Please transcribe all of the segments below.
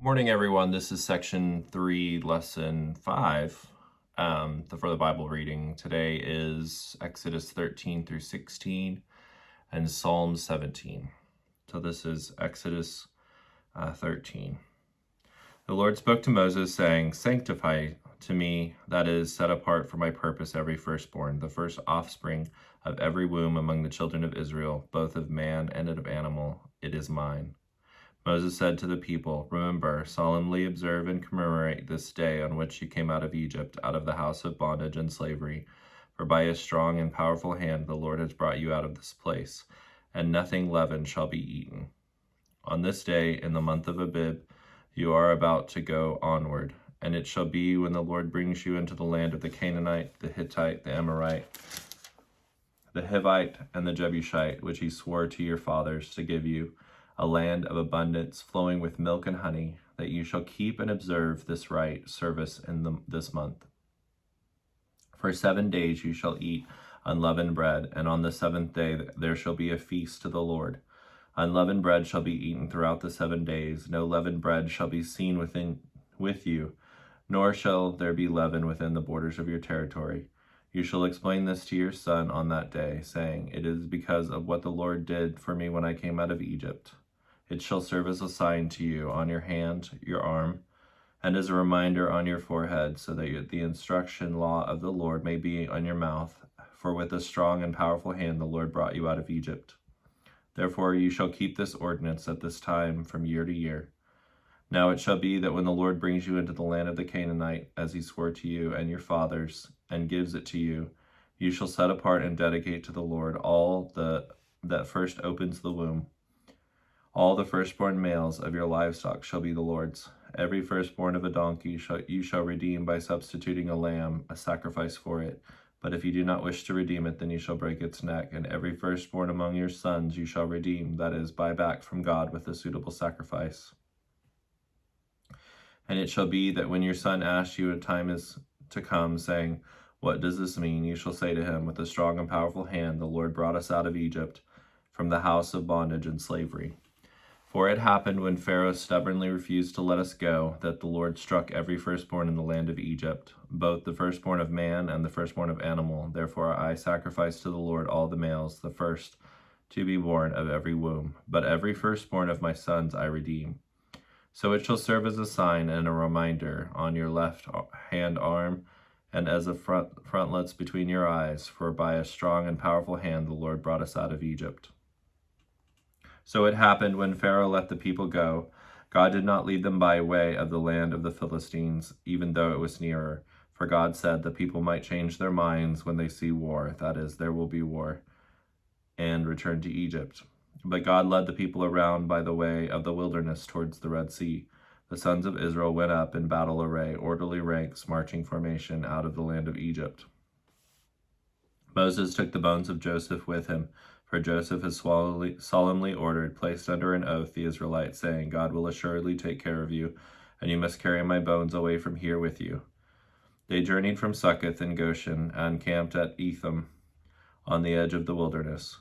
Morning, everyone. This is section 3, lesson 5 for the Bible reading. Today is Exodus 13 through 16 and Psalm 17. So this is Exodus 13. The Lord spoke to Moses, saying, "Sanctify to me, that is, set apart for my purpose, every firstborn, the first offspring of every womb among the children of Israel, both of man and of animal. It is mine." Moses said to the people, "Remember, solemnly observe and commemorate this day on which you came out of Egypt, out of the house of bondage and slavery. For by a strong and powerful hand the Lord has brought you out of this place, and nothing leavened shall be eaten. On this day, in the month of Abib, you are about to go onward. And it shall be when the Lord brings you into the land of the Canaanite, the Hittite, the Amorite, the Hivite, and the Jebusite, which he swore to your fathers to give you, a land of abundance flowing with milk and honey, that you shall keep and observe this rite service in this month. For 7 days you shall eat unleavened bread, and on the seventh day there shall be a feast to the Lord. Unleavened bread shall be eaten throughout the 7 days. No leavened bread shall be seen with you, nor shall there be leaven within the borders of your territory. You shall explain this to your son on that day, saying, "It is because of what the Lord did for me when I came out of Egypt." It shall serve as a sign to you on your hand, your arm, and as a reminder on your forehead, so that the instruction law of the Lord may be on your mouth. For with a strong and powerful hand the Lord brought you out of Egypt. Therefore you shall keep this ordinance at this time from year to year. Now it shall be that when the Lord brings you into the land of the Canaanite, as he swore to you and your fathers, and gives it to you, you shall set apart and dedicate to the Lord all that first opens the womb. All the firstborn males of your livestock shall be the Lord's. Every firstborn of a donkey you shall redeem by substituting a lamb, a sacrifice for it. But if you do not wish to redeem it, then you shall break its neck. And every firstborn among your sons you shall redeem, that is, buy back from God with a suitable sacrifice. And it shall be that when your son asks you, a time is to come, saying, 'What does this mean?' you shall say to him, 'With a strong and powerful hand the Lord brought us out of Egypt, from the house of bondage and slavery.' For it happened when Pharaoh stubbornly refused to let us go, that the Lord struck every firstborn in the land of Egypt, both the firstborn of man and the firstborn of animal. Therefore I sacrifice to the Lord all the males, the first to be born of every womb. But every firstborn of my sons I redeem. So it shall serve as a sign and a reminder on your left hand arm, and as a frontlets between your eyes, for by a strong and powerful hand the Lord brought us out of Egypt." So it happened when Pharaoh let the people go, God did not lead them by way of the land of the Philistines, even though it was nearer. For God said the people might change their minds when they see war, that is, there will be war, and return to Egypt. But God led the people around by the way of the wilderness towards the Red Sea. The sons of Israel went up in battle array, orderly ranks, marching formation, out of the land of Egypt. Moses took the bones of Joseph with him, for Joseph has solemnly placed under an oath the Israelites, saying, "God will assuredly take care of you, and you must carry my bones away from here with you." They journeyed from Succoth in Goshen and camped at Etham on the edge of the wilderness.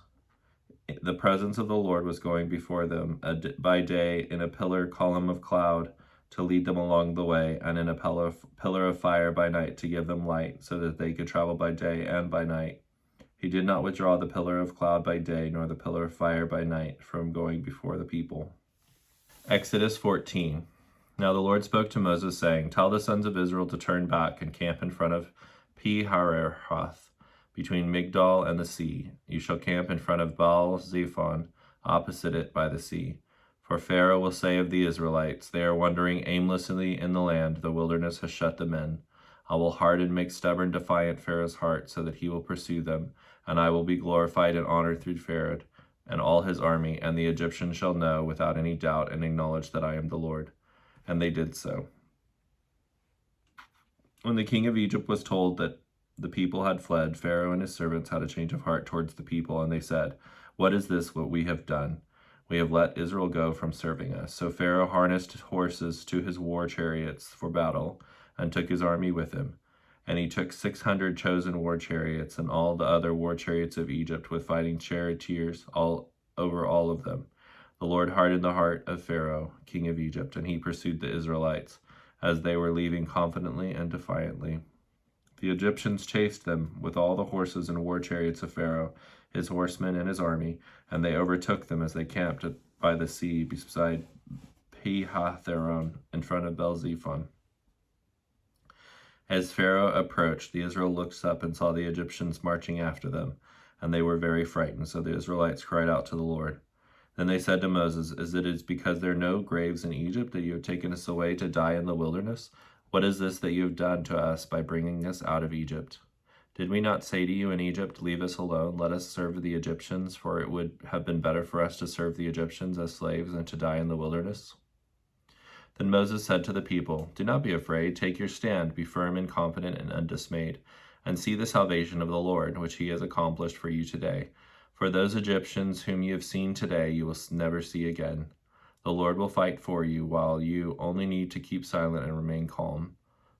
The presence of the Lord was going before them by day in a column of cloud to lead them along the way, and in a pillar of fire by night to give them light, so that they could travel by day and by night. He did not withdraw the pillar of cloud by day, nor the pillar of fire by night from going before the people. Exodus 14. Now the Lord spoke to Moses, saying, "Tell the sons of Israel to turn back and camp in front of Pi-hahiroth, between Migdol and the sea. You shall camp in front of Baal-zephon, opposite it by the sea. For Pharaoh will say of the Israelites, 'They are wandering aimlessly in the land, the wilderness has shut them in.' I will harden, make stubborn, defiant Pharaoh's heart, so that he will pursue them, and I will be glorified and honored through Pharaoh and all his army, and the Egyptians shall know without any doubt and acknowledge that I am the Lord." And they did so. When the king of Egypt was told that the people had fled, Pharaoh and his servants had a change of heart towards the people, and they said, "What is this what we have done? We have let Israel go from serving us." So Pharaoh harnessed horses to his war chariots for battle, and took his army with him. And he took 600 chosen war chariots, and all the other war chariots of Egypt, with fighting charioteers over all of them. The Lord hardened the heart of Pharaoh, king of Egypt, and he pursued the Israelites, as they were leaving confidently and defiantly. The Egyptians chased them with all the horses and war chariots of Pharaoh, his horsemen, and his army, and they overtook them as they camped by the sea beside Pi-hahiroth in front of Baal-zephon. As Pharaoh approached, the Israel looked up and saw the Egyptians marching after them, and they were very frightened. So the Israelites cried out to the Lord. Then they said to Moses, "Is it because there are no graves in Egypt that you have taken us away to die in the wilderness? What is this that you have done to us by bringing us out of Egypt? Did we not say to you in Egypt, 'Leave us alone, let us serve the Egyptians, for it would have been better for us to serve the Egyptians as slaves than to die in the wilderness?'" Then Moses said to the people, "Do not be afraid, take your stand, be firm and confident and undismayed, and see the salvation of the Lord, which he has accomplished for you today. For those Egyptians whom you have seen today, you will never see again. The Lord will fight for you, while you only need to keep silent and remain calm."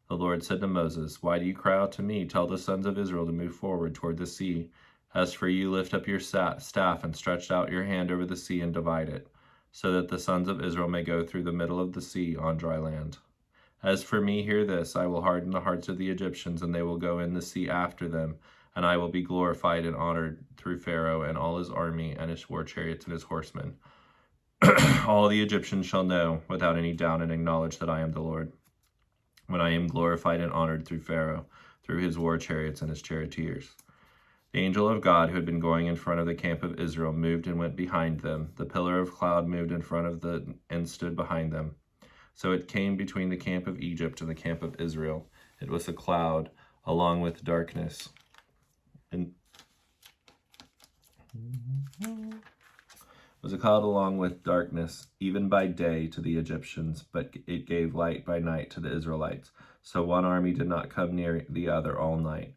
The Lord said to Moses, "Why do you cry out to me? Tell the sons of Israel to move forward toward the sea. As for you, lift up your staff and stretch out your hand over the sea and divide it, so that the sons of Israel may go through the middle of the sea on dry land. As for me, hear this, I will harden the hearts of the Egyptians, and they will go in the sea after them, and I will be glorified and honored through Pharaoh and all his army and his war chariots and his horsemen. All the Egyptians shall know without any doubt and acknowledge that I am the Lord, when I am glorified and honored through Pharaoh, through his war chariots and his charioteers." The angel of God, who had been going in front of the camp of Israel, moved and went behind them. The pillar of cloud moved in front of them and stood behind them. So it came between the camp of Egypt and the camp of Israel. It was a cloud along with darkness. It was a cloud along with darkness, even by day to the Egyptians, but it gave light by night to the Israelites. So one army did not come near the other all night.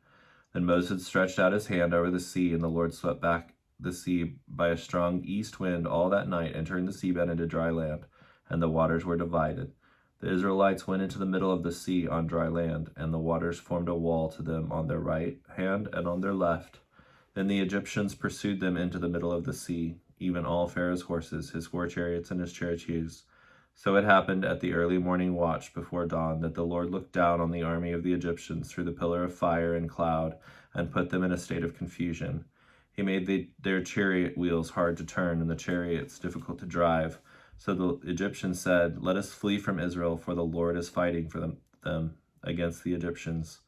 Then Moses stretched out his hand over the sea, and the Lord swept back the sea by a strong east wind all that night and turned the seabed into dry land, and the waters were divided. The Israelites went into the middle of the sea on dry land, and the waters formed a wall to them on their right hand and on their left. Then the Egyptians pursued them into the middle of the sea, even all Pharaoh's horses, his war chariots, and his charioteers. So it happened at the early morning watch before dawn that the Lord looked down on the army of the Egyptians through the pillar of fire and cloud and put them in a state of confusion. He made their chariot wheels hard to turn and the chariots difficult to drive. So the Egyptians said, "Let us flee from Israel, for the Lord is fighting for them against the Egyptians."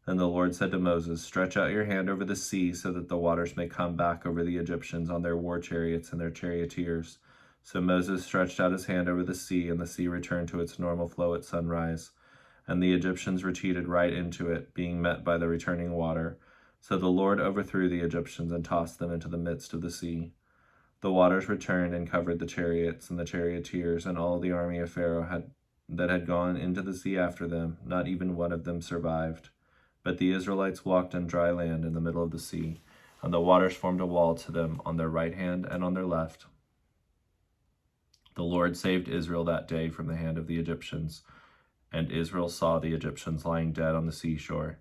Then the Lord said to Moses, "Stretch out your hand over the sea so that the waters may come back over the Egyptians on their war chariots and their charioteers." So Moses stretched out his hand over the sea, and the sea returned to its normal flow at sunrise. And the Egyptians retreated right into it, being met by the returning water. So the Lord overthrew the Egyptians and tossed them into the midst of the sea. The waters returned and covered the chariots and the charioteers and all the army of Pharaoh that had gone into the sea after them. Not even one of them survived. But the Israelites walked on dry land in the middle of the sea, and the waters formed a wall to them on their right hand and on their left. The Lord saved Israel that day from the hand of the Egyptians, and Israel saw the Egyptians lying dead on the seashore.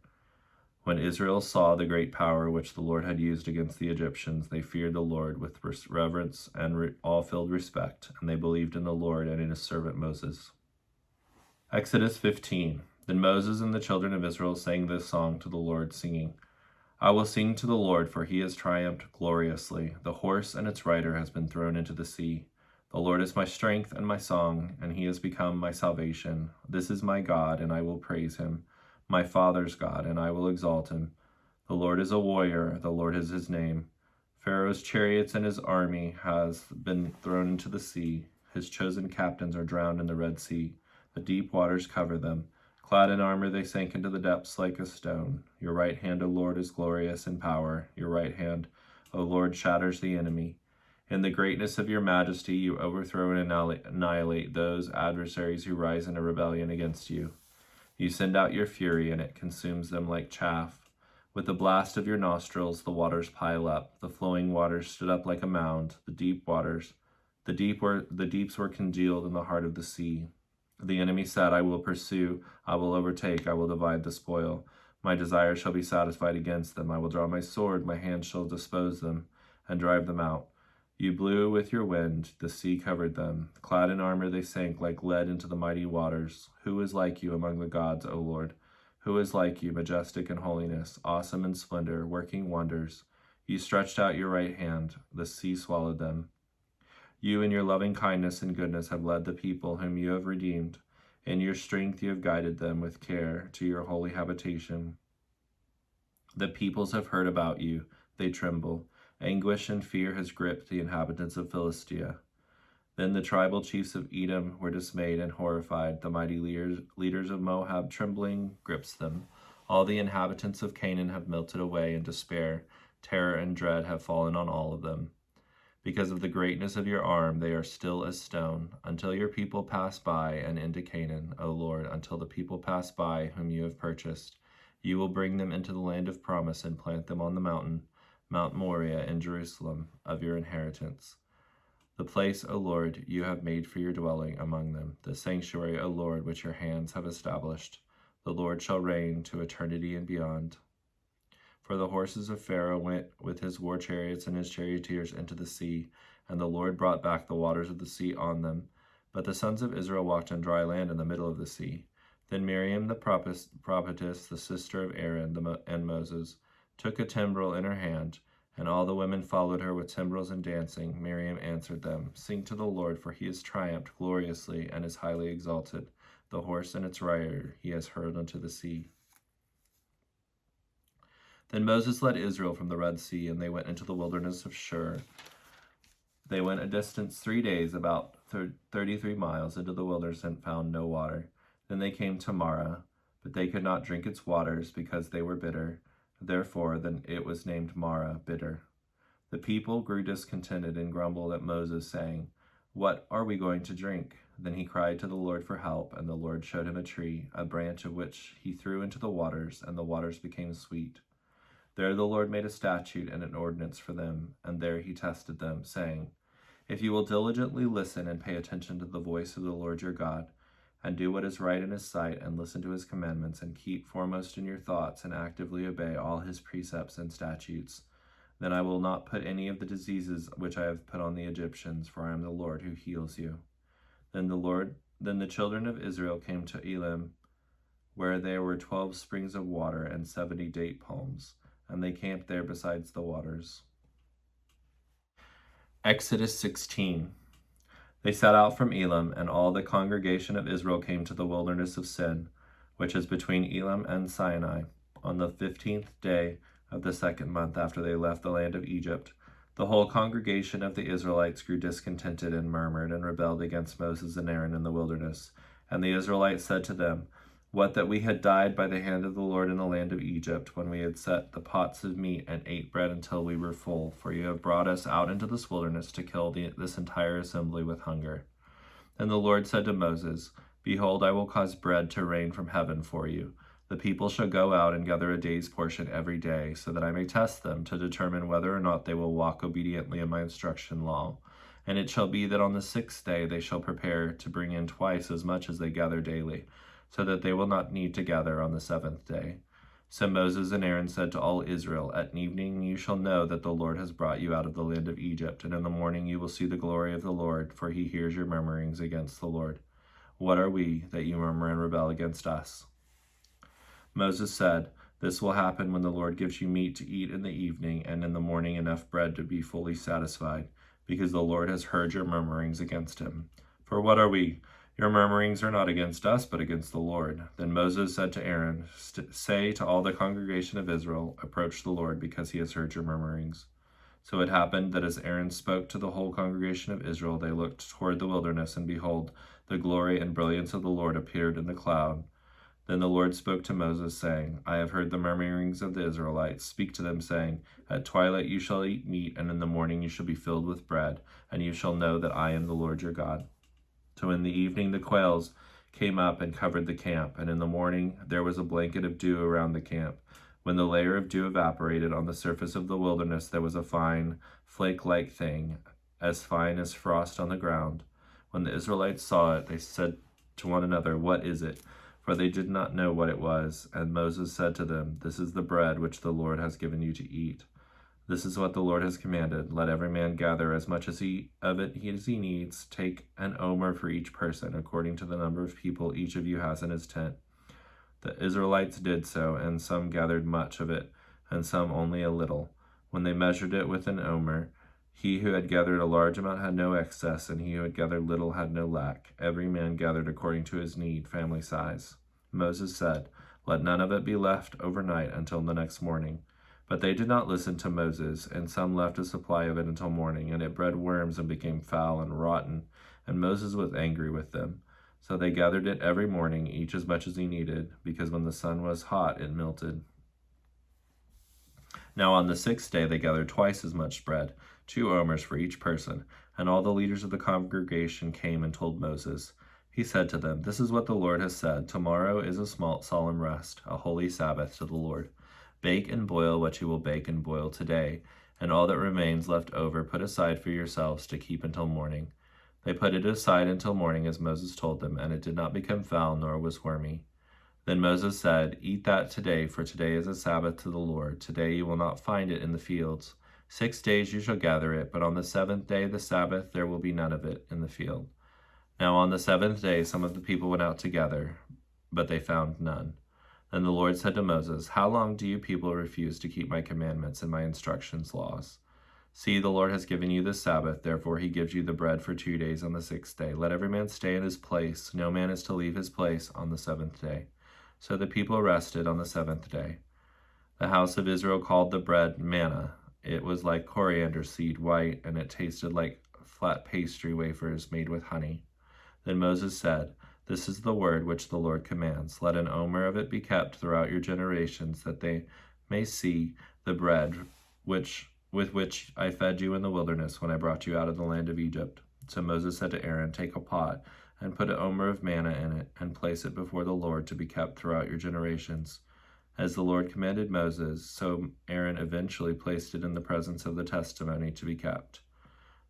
When Israel saw the great power which the Lord had used against the Egyptians, they feared the Lord with reverence and awe-filled respect, and they believed in the Lord and in his servant Moses. Exodus 15. Then Moses and the children of Israel sang this song to the Lord, singing, "I will sing to the Lord, for he has triumphed gloriously. The horse and its rider has been thrown into the sea. The Lord is my strength and my song, and he has become my salvation. This is my God, and I will praise him, my father's God, and I will exalt him. The Lord is a warrior, the Lord is his name. Pharaoh's chariots and his army has been thrown into the sea. His chosen captains are drowned in the Red Sea. The deep waters cover them. Clad in armor, they sank into the depths like a stone. Your right hand, O Lord, is glorious in power. Your right hand, O Lord, shatters the enemy. In the greatness of your majesty, you overthrow and annihilate those adversaries who rise in a rebellion against you. You send out your fury, and it consumes them like chaff. With the blast of your nostrils, the waters pile up. The flowing waters stood up like a mound. The deeps were congealed in the heart of the sea. The enemy said, "I will pursue, I will overtake, I will divide the spoil. My desire shall be satisfied against them. I will draw my sword, my hand shall dispose them, and drive them out." You blew with your wind, the sea covered them. Clad in armor, they sank like lead into the mighty waters. Who is like you among the gods, O Lord? Who is like you, majestic in holiness, awesome in splendor, working wonders? You stretched out your right hand, the sea swallowed them. You in your loving kindness and goodness have led the people whom you have redeemed. In your strength you have guided them with care to your holy habitation. The peoples have heard about you, they tremble. Anguish and fear has gripped the inhabitants of Philistia. Then the tribal chiefs of Edom were dismayed and horrified. The mighty leaders of Moab, trembling, grips them. All the inhabitants of Canaan have melted away in despair. Terror and dread have fallen on all of them. Because of the greatness of your arm, they are still as stone, until your people pass by and into Canaan, O Lord, until the people pass by whom you have purchased. You will bring them into the land of promise and plant them on the mountain, Mount Moriah in Jerusalem, of your inheritance. The place, O Lord, you have made for your dwelling among them, the sanctuary, O Lord, which your hands have established. The Lord shall reign to eternity and beyond. For the horses of Pharaoh went with his war chariots and his charioteers into the sea, and the Lord brought back the waters of the sea on them. But the sons of Israel walked on dry land in the middle of the sea. Then Miriam the prophetess, the sister of Aaron and Moses, took a timbrel in her hand, and all the women followed her with timbrels and dancing. Miriam answered them, Sing to the Lord, for he has triumphed gloriously and is highly exalted. The horse and its rider he has hurled into the sea. Then Moses led Israel from the Red Sea, and they went into the wilderness of Shur. They went a distance 3 days, about 33 miles, into the wilderness and found no water. Then they came to Marah, but they could not drink its waters because they were bitter. Therefore, then it was named Marah, bitter. The people grew discontented and grumbled at Moses, saying, What are we going to drink? Then he cried to the Lord for help, and the Lord showed him a tree, a branch of which he threw into the waters, and the waters became sweet. There the Lord made a statute and an ordinance for them, and there he tested them, saying, If you will diligently listen and pay attention to the voice of the Lord your God, and do what is right in his sight, and listen to his commandments, and keep foremost in your thoughts, and actively obey all his precepts and statutes, then I will not put any of the diseases which I have put on the Egyptians, for I am the Lord who heals you. Then the children of Israel came to Elim, where there were 12 springs of water and 70 date palms, and they camped there besides the waters. Exodus 16. They set out from Elim, and all the congregation of Israel came to the wilderness of Sin, which is between Elim and Sinai, on the 15th day of the 2nd month after they left the land of Egypt. The whole congregation of the Israelites grew discontented and murmured and rebelled against Moses and Aaron in the wilderness. And the Israelites said to them, What that we had died by the hand of the Lord in the land of Egypt, when we had set the pots of meat and ate bread until we were full, for you have brought us out into this wilderness to kill this entire assembly with hunger. And the Lord said to Moses, Behold, I will cause bread to rain from heaven for you. The people shall go out and gather a day's portion every day, so that I may test them to determine whether or not they will walk obediently in my instruction law. And it shall be that on the 6th day they shall prepare to bring in twice as much as they gather daily, so that they will not need to gather on the 7th day. So Moses and Aaron said to all Israel, At evening you shall know that the Lord has brought you out of the land of Egypt, and in the morning you will see the glory of the Lord, for he hears your murmurings against the Lord. What are we, that you murmur and rebel against us? Moses said, This will happen when the Lord gives you meat to eat in the evening, and in the morning enough bread to be fully satisfied, because the Lord has heard your murmurings against him. For what are we? Your murmurings are not against us, but against the Lord. Then Moses said to Aaron, Say to all the congregation of Israel, Approach the Lord, because he has heard your murmurings. So it happened that as Aaron spoke to the whole congregation of Israel, they looked toward the wilderness, and behold, the glory and brilliance of the Lord appeared in the cloud. Then the Lord spoke to Moses, saying, I have heard the murmurings of the Israelites. Speak to them, saying, At twilight you shall eat meat, and in the morning you shall be filled with bread, and you shall know that I am the Lord your God. So in the evening the quails came up and covered the camp, and in the morning there was a blanket of dew around the camp. When the layer of dew evaporated on the surface of the wilderness, there was a fine, flake-like thing, as fine as frost on the ground. When the Israelites saw it, they said to one another, What is it? For they did not know what it was. And Moses said to them, This is the bread which the Lord has given you to eat. This is what the Lord has commanded. Let every man gather as much as he needs. Take an omer for each person, according to the number of people each of you has in his tent. The Israelites did so, and some gathered much of it, and some only a little. When they measured it with an omer, he who had gathered a large amount had no excess, and he who had gathered little had no lack. Every man gathered according to his need, family size. Moses said, Let none of it be left overnight until the next morning. But they did not listen to Moses, and some left a supply of it until morning, and it bred worms and became foul and rotten, and Moses was angry with them. So they gathered it every morning, each as much as he needed, because when the sun was hot, it melted. Now on the 6th day they gathered twice as much bread, 2 omers for each person, and all the leaders of the congregation came and told Moses. He said to them, This is what the Lord has said, Tomorrow is a solemn rest, a holy Sabbath to the Lord. Bake and boil what you will bake and boil today, and all that remains left over put aside for yourselves to keep until morning. They put it aside until morning as Moses told them, and it did not become foul nor was wormy. Then Moses said, Eat that today, for today is a Sabbath to the Lord. Today you will not find it in the fields. 6 days you shall gather it, but on the 7th day, the Sabbath, there will be none of it in the field. Now on the 7th day some of the people went out together, but they found none. Then the Lord said to Moses, How long do you people refuse to keep my commandments and my instructions, laws? See, the Lord has given you the Sabbath, therefore he gives you the bread for 2 days on the 6th day. Let every man stay in his place. No man is to leave his place on the 7th day. So the people rested on the 7th day. The house of Israel called the bread manna. It was like coriander seed, white, and it tasted like flat pastry wafers made with honey. Then Moses said, This is the word which the Lord commands. Let an omer of it be kept throughout your generations, that they may see the bread with which I fed you in the wilderness when I brought you out of the land of Egypt. So Moses said to Aaron, Take a pot, and put an omer of manna in it, and place it before the Lord to be kept throughout your generations. As the Lord commanded Moses, so Aaron eventually placed it in the presence of the testimony to be kept.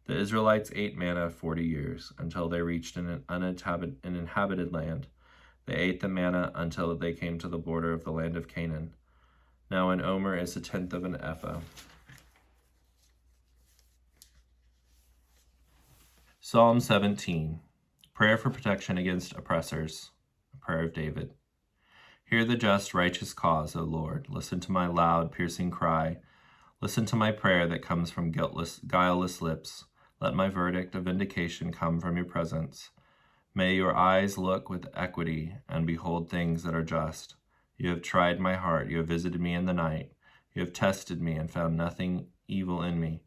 The Israelites ate manna 40 years, until they reached an inhabited land. They ate the manna until they came to the border of the land of Canaan. Now an omer is 1/10 of an ephah. Psalm 17. Prayer for protection against oppressors. A prayer of David. Hear the just, righteous cause, O Lord. Listen to my loud, piercing cry. Listen to my prayer that comes from guileless lips. Let my verdict of vindication come from your presence. May your eyes look with equity and behold things that are just. You have tried my heart. You have visited me in the night. You have tested me and found nothing evil in me.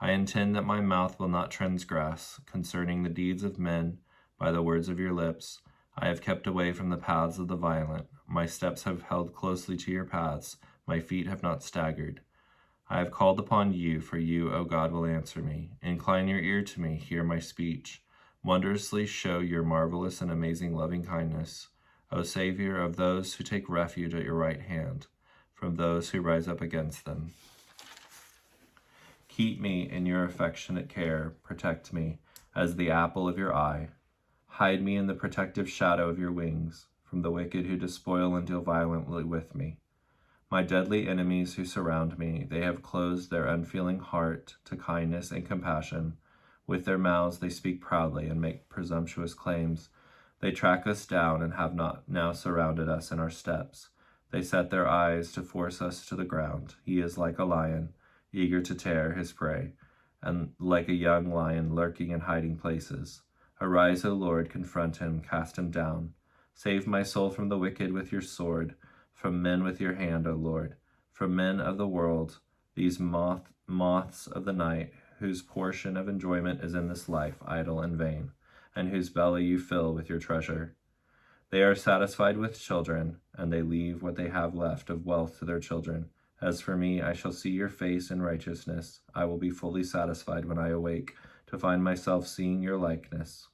I intend that my mouth will not transgress concerning the deeds of men by the words of your lips. I have kept away from the paths of the violent. My steps have held closely to your paths. My feet have not staggered. I have called upon you, for you, O God, will answer me. Incline your ear to me, hear my speech. Wondrously show your marvelous and amazing loving kindness, O Savior of those who take refuge at your right hand, from those who rise up against them. Keep me in your affectionate care, protect me as the apple of your eye. Hide me in the protective shadow of your wings, from the wicked who despoil and deal violently with me. My deadly enemies who surround me, they have closed their unfeeling heart to kindness and compassion. With their mouths they speak proudly and make presumptuous claims. They track us down and have not now surrounded us in our steps. They set their eyes to force us to the ground. He is like a lion, eager to tear his prey, and like a young lion lurking in hiding places. Arise, O Lord, confront him, cast him down. Save my soul from the wicked with your sword, from men with your hand, O Lord, from men of the world, these moths of the night, whose portion of enjoyment is in this life, idle and vain, and whose belly you fill with your treasure. They are satisfied with children, and they leave what they have left of wealth to their children. As for me, I shall see your face in righteousness. I will be fully satisfied when I awake, to find myself seeing your likeness.